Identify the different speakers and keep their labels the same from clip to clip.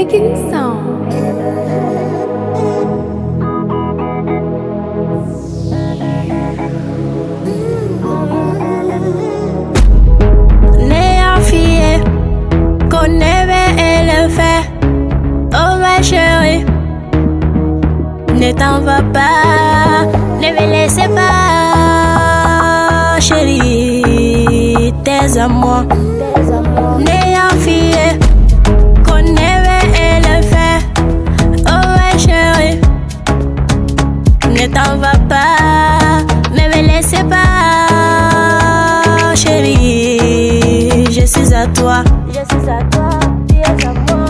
Speaker 1: making sound.
Speaker 2: Néanfié, connais et le fait. Oh ma chérie, ne t'en va pas, ne me laissez pas, chérie, tes amours. Néanfié, connais et le fait. Oh ma chérie, ne t'en va pas, ne me laissez pas, chérie, je suis à toi. Je suis à toi, tu es à moi,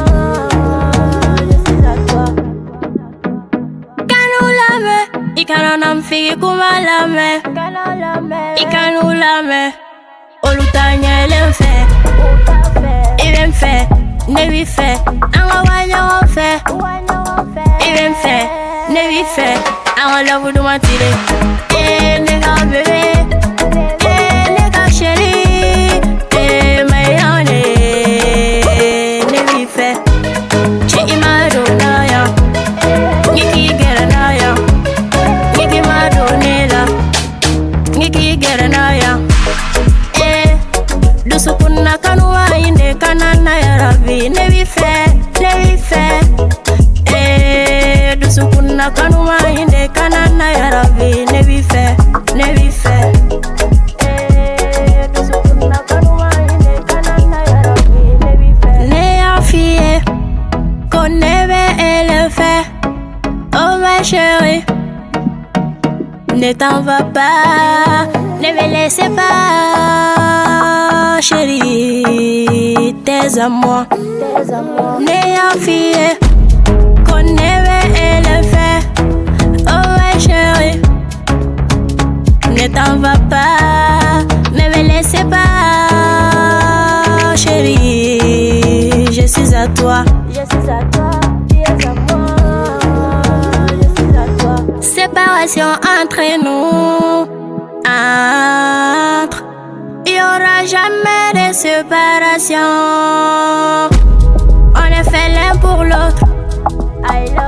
Speaker 2: je suis à toi. Kanu lame, ikana nam figi kuma lame. Ikanu lame, olutanya l'enfe. Il vient faire, ne lui fait, anga wanya fait. Il vient faire, ne lui fait, anga love du matire. Eh nega bébé, eh nega chérie, eh mayane, ne lui fait. Che imado naya, niki gera naya, niki mado nela, niki gera naya. Eh, dusukuna kanwa inde kanana ya rabi, ne lui fait, ne lui fait. Eh, dusukuna kanwa inde kanana ya rabi, ne lui fait, ne lui fait. Eh, dusukuna kanwa inde kanana ya rabi, ne lui fait. Néanfié, connais et le fait. Oh ma chérie, ne t'en va pas, ne me laissez pas, chérie, tes amours. Néanfié, connais et le fait. Oh ma chérie, ne t'en va pas, ne me laissez pas, chérie, je suis à toi. Je suis à toi, tu es à moi, je suis à toi. Séparation entre nous, entre, il y aura jamais de séparation. On est fait l'un pour l'autre. I love